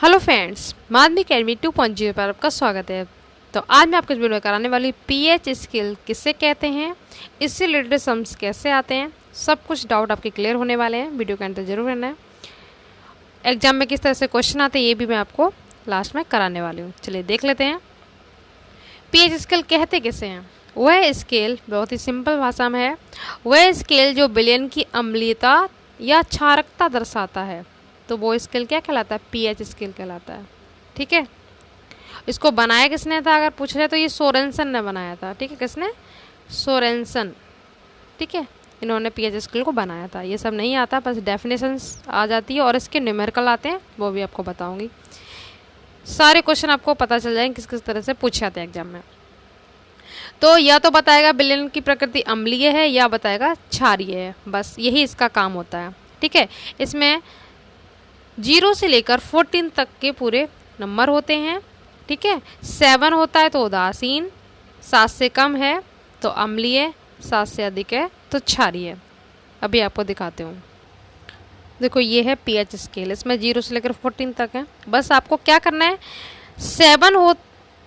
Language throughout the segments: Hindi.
हेलो फ्रेंड्स, माध्यमिक अकेडमी 2.0 पर आपका स्वागत है। तो आज मैं आपको इस वीडियो में कराने वाली पीएच स्केल किससे कहते हैं, इससे रिलेटेड सम्स कैसे आते हैं, सब कुछ डाउट आपके क्लियर होने वाले हैं। वीडियो के अंत तक जरूर रहना है। एग्जाम में किस तरह से क्वेश्चन आते हैं ये भी मैं आपको लास्ट में कराने वाली हूँ। चलिए देख लेते हैं पीएच स्केल कहते किसे हैं। वह स्केल बहुत ही सिंपल भाषा में है, वह स्केल जो विलयन की अम्लीयता या क्षारकता दर्शाता है, तो वो स्केल क्या कहलाता है, पीएच स्केल कहलाता है। ठीक है, इसको बनाया किसने था अगर पूछा जाए तो ये सोरेनसन ने बनाया था। ठीक है, किसने, सोरेनसन। ठीक है, इन्होंने पीएच स्केल को बनाया था। ये सब नहीं आता, बस डेफिनेशंस आ जाती है और इसके न्यूमेरिकल आते हैं, वो भी आपको बताऊंगी। सारे क्वेश्चन आपको पता चल जाएंगे किस किस तरह से पूछे जाते हैं एग्जाम में। तो या तो बताएगा विलयन की प्रकृति अम्लीय है या बताएगा क्षारीय है, बस यही इसका काम होता है। ठीक है, इसमें 0 से लेकर 14 तक के पूरे नंबर होते हैं। ठीक है, 7 होता है तो उदासीन, 7 से कम है तो अम्लीय, 7 से अधिक है तो क्षारीय। अभी आपको दिखाते हूँ। देखो ये है पीएच स्केल, इसमें 0 से लेकर 14 तक है। बस आपको क्या करना है, 7 हो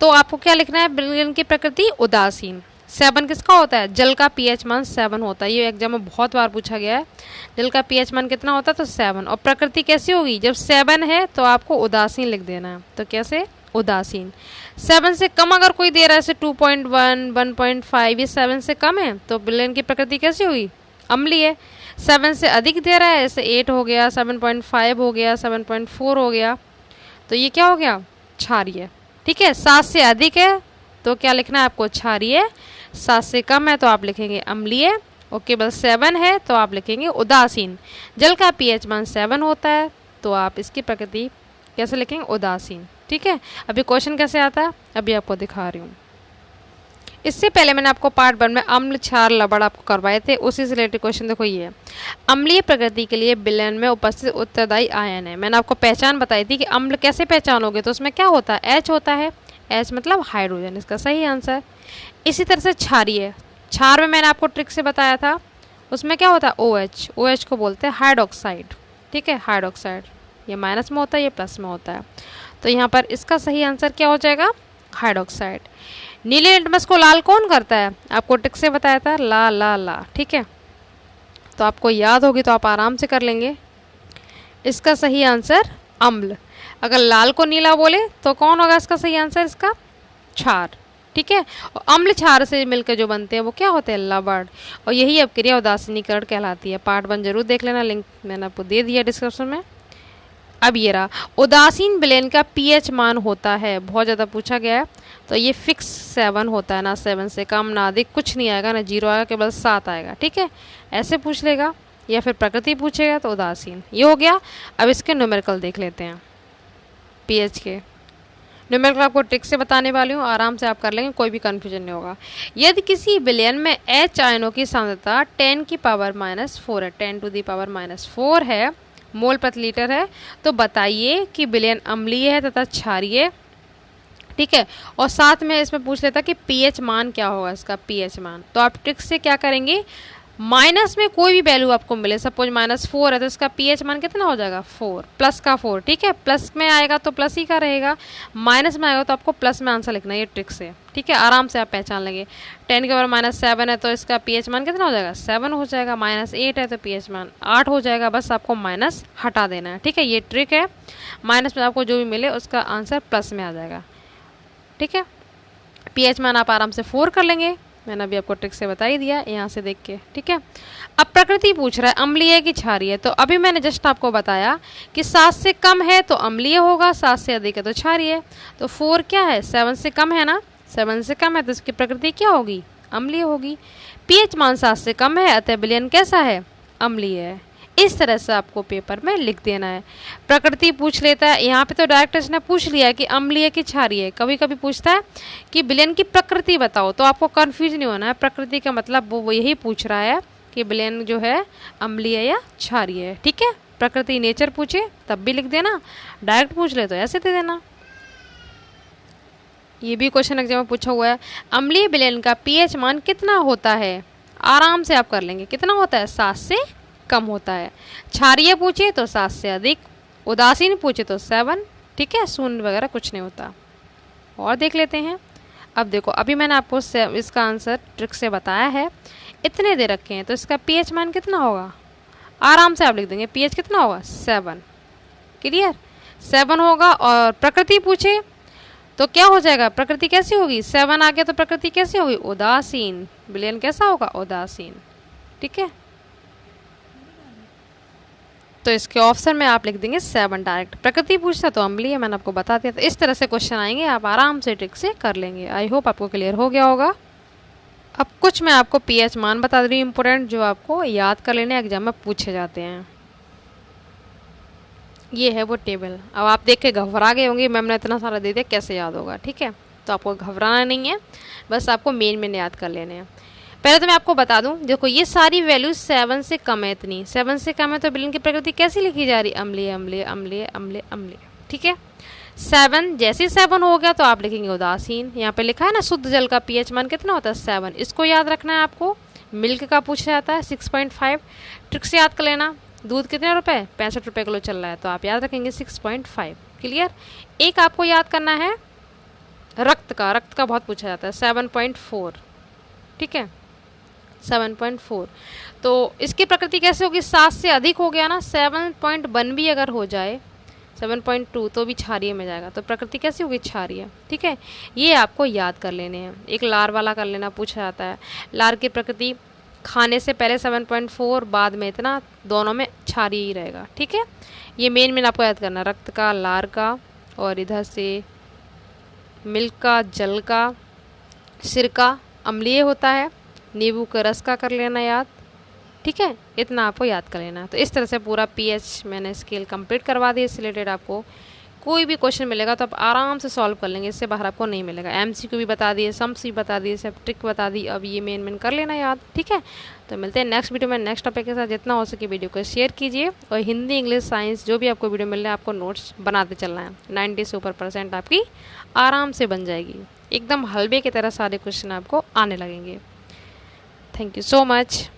तो आपको क्या लिखना है, विलयन की प्रकृति उदासीन। 7 किसका होता है, जल का पीएच मान 7 होता है। ये एग्जाम में बहुत बार पूछा गया है, जल का पीएच मान कितना होता है तो 7। और प्रकृति कैसी होगी, जब 7 है तो आपको उदासीन लिख देना है। तो कैसे, उदासीन। 7 से कम अगर कोई दे रहा है, जैसे 2.1, 1.5, ये 7 से कम है तो विलयन की प्रकृति कैसी होगी, अम्लीय। 7 से अधिक दे रहा है, जैसे 8 हो गया, 7.5 हो गया, 7.4 हो गया, तो ये क्या हो गया, क्षारीय। ठीक है, 7 से अधिक है तो क्या लिखना है आपको, क्षारीय। 7 से कम है तो आप लिखेंगे अम्लीय, और केवल 7 है तो आप लिखेंगे उदासीन। जल का पीएच मान 7 होता है तो आप इसकी प्रकृति कैसे लिखेंगे, उदासीन। ठीक है, अभी क्वेश्चन कैसे आता है अभी आपको दिखा रही हूँ। इससे पहले मैंने आपको पार्ट 1 में अम्ल, क्षार, लवण आपको करवाए थे, उसी से रिलेटेड क्वेश्चन देखो ये है। अम्लीय प्रकृति के लिए विलयन में उपस्थित उत्तरदायी आयन है। मैंने आपको पहचान बताई थी कि अम्ल कैसे पहचानोगे, तो उसमें क्या होता है, H होता है। H मतलब हाइड्रोजन, इसका सही आंसर। इसी तरह से क्षारीय, क्षार में मैंने आपको ट्रिक से बताया था, उसमें क्या होता है, OH। OH को बोलते हैं हाइड्रोक्साइड। ठीक है, हाइड्रोक्साइड, ये माइनस में होता है, ये प्लस में होता है। तो यहाँ पर इसका सही आंसर क्या हो जाएगा, हाइड्रोक्साइड। नीले लिटमस को लाल कौन करता है, आपको ट्रिक से बताया था, ला ला ला। ठीक है, तो आपको याद होगी तो आप आराम से कर लेंगे। इसका सही आंसर अम्ल। अगर लाल को नीला बोले तो कौन होगा इसका सही आंसर, इसका क्षार। ठीक है, और अम्ल क्षार से मिलकर जो बनते हैं वो क्या होते हैं, लवण। और यही अब क्रिया उदासीनीकरण कहलाती है। पार्ट 1 जरूर देख लेना, लिंक मैंने आपको दे दिया डिस्क्रिप्शन में। अब ये रहा, उदासीन विलयन का पीएच मान होता है, बहुत ज़्यादा पूछा गया है, तो ये फिक्स 7 होता है, ना 7 से कम ना अधिक, कुछ नहीं आएगा, ना 0 आएगा, केवल 7 आएगा। ठीक है, ऐसे पूछ लेगा, या फिर प्रकृति पूछेगा तो उदासीन। ये हो गया। अब इसके न्यूमेरिकल देख लेते हैं। पीएच के न्यूमेरिकल आपको ट्रिक से बताने वाली हूँ, आराम से आप कर लेंगे, कोई भी कन्फ्यूजन नहीं होगा। यदि किसी विलयन में H आयनों की सांद्रता 10 की पावर -4 है, 10 टू दी पावर -4 है, मोल प्रति लीटर है, तो बताइए कि विलयन अम्लीय है तथा क्षारीय। ठीक है, और साथ में इसमें पूछ लेता कि पीएच मान क्या होगा, इसका पीएच मान। तो आप ट्रिक से क्या करेंगे, माइनस में कोई भी वैल्यू आपको मिले, सपोज -4 है तो इसका पीएच मान कितना हो जाएगा, 4, प्लस का 4। ठीक है, प्लस में आएगा तो प्लस ही का रहेगा, माइनस में आएगा तो आपको प्लस में आंसर लिखना है, ये ट्रिक से। ठीक है, आराम से आप पहचान लेंगे। 10 के पावर -7 है तो इसका पीएच मान कितना हो जाएगा, 7 हो जाएगा। -8 है तो पीएच मान 8 हो जाएगा, बस आपको माइनस हटा देना है। ठीक है, ये ट्रिक है, माइनस में आपको जो भी मिले उसका आंसर प्लस में आ जाएगा। ठीक है, पीएच मान आप आराम से 4 कर लेंगे, मैंने अभी आपको ट्रिक से बता ही दिया यहाँ से देख के। ठीक है, अब प्रकृति पूछ रहा है अम्लीय की क्षारीय, तो अभी मैंने जस्ट आपको बताया कि 7 से कम है तो अम्लीय होगा, 7 से अधिक है तो क्षारीय। तो 4 क्या है, 7 से कम है ना, 7 से कम है तो इसकी प्रकृति क्या होगी, अम्लीय होगी। पीएच मान 7 से कम है, अतः विलयन कैसा है, अम्लीय है। इस तरह से आपको पेपर में लिख देना है। प्रकृति पूछ लेता है, यहाँ पे तो डायरेक्ट इसने पूछ लिया कि अम्लीय की क्षारीय। कभी कभी पूछता है कि विलयन की प्रकृति बताओ, तो आपको कंफ्यूज नहीं होना है। प्रकृति का मतलब वो यही पूछ रहा है कि विलयन जो है अम्लीय या क्षारीय है। ठीक है, प्रकृति नेचर पूछे तब भी लिख देना, डायरेक्ट पूछ ले तो ऐसे दे देना। ये भी क्वेश्चन एग्जाम में पूछा हुआ है, अम्लीय विलयन का पीएच मान कितना होता है, आराम से आप कर लेंगे। कितना होता है, 7 से कम होता है। क्षारीय पूछे तो 7 से अधिक, उदासीन पूछे तो 7, ठीक है, सून वगैरह कुछ नहीं होता। और देख लेते हैं। अब देखो, अभी मैंने आपको इसका आंसर ट्रिक से बताया है, इतने दे रखे हैं, तो इसका पीएच मान कितना होगा, आराम से आप लिख देंगे। पीएच कितना होगा, 7। क्लियर, 7 होगा। और प्रकृति पूछे तो क्या हो जाएगा, प्रकृति कैसी होगी, 7 आ गया तो प्रकृति कैसी होगी, उदासीन। विलयन कैसा होगा, उदासीन। ठीक है, तो इसके ऑप्शन में आप लिख देंगे 7 डायरेक्ट। प्रकृति पूछता तो अम्लीय, मैंने आपको बता दिया। तो इस तरह से क्वेश्चन आएंगे, आप आराम से ट्रिक से कर लेंगे। आई होप आपको क्लियर हो गया होगा। अब कुछ मैं आपको पीएच मान बता रही हूँ इंपॉर्टेंट, जो आपको याद कर लेने एग्जाम में पूछे जाते हैं। ये है वो टेबल। अब आप देख के घबरा गए होंगे, मैम ने इतना सारा दे दिया कैसे याद होगा। ठीक है, तो आपको घबराना नहीं है, बस आपको मेन याद कर लेने हैं। पहले तो मैं आपको बता दूं, देखो ये सारी वैल्यूज 7 से कम है, इतनी 7 से कम है, तो विलयन की प्रकृति कैसी लिखी जा रही, अम्लीय अम्लीय अम्लीय अम्लीय अम्लीय। ठीक है, 7 जैसे 7 हो गया तो आप लिखेंगे उदासीन। यहाँ पे लिखा है ना शुद्ध जल का पीएच मान कितना होता है, 7। इसको याद रखना है आपको। मिल्क का पूछा जाता है 6.5, ट्रिक से याद कर लेना। दूध कितने रुपए, 65 रुपये किलो चल रहा है, तो आप याद रखेंगे 6.5। क्लियर। एक आपको याद करना है रक्त का बहुत पूछा जाता है, 7.4। ठीक है, 7.4। तो इसकी प्रकृति कैसे होगी, 7 से अधिक हो गया ना, 7.1 भी अगर हो जाए, 7.2 तो भी क्षारीय में जाएगा, तो प्रकृति कैसी होगी, क्षारीय। ठीक है, ये आपको याद कर लेने हैं। एक लार वाला कर लेना, पूछा जाता है लार की प्रकृति खाने से पहले 7.4, बाद में इतना, दोनों में क्षारीय ही रहेगा। ठीक है, ये मेन आपको याद करना, रक्त का, लार का, और इधर से मिल्क का, जल का, सिरका अम्लीय होता है, नींबू का रस का कर लेना याद। ठीक है, इतना आपको याद कर लेना। तो इस तरह से पूरा पीएच मैंने स्केल कंप्लीट करवा दी। इससे रिलेटेड आपको कोई भी क्वेश्चन मिलेगा तो आप आराम से सॉल्व कर लेंगे, इससे बाहर आपको नहीं मिलेगा। एमसीक्यू भी बता दिए, सम्स भी बता दिए, सब ट्रिक बता दी। अब ये मेन कर लेना याद। ठीक है, तो मिलते हैं नेक्स्ट वीडियो में नेक्स्ट टॉपिक के साथ। जितना हो सके वीडियो को शेयर कीजिए, और हिंदी, इंग्लिश, साइंस जो भी आपको वीडियो मिल रहा है, आपको नोट्स बनाते चलना है। 90 से ऊपर % आपकी आराम से बन जाएगी, एकदम हलवे की तरह सारे क्वेश्चन आपको आने लगेंगे। Thank you so much.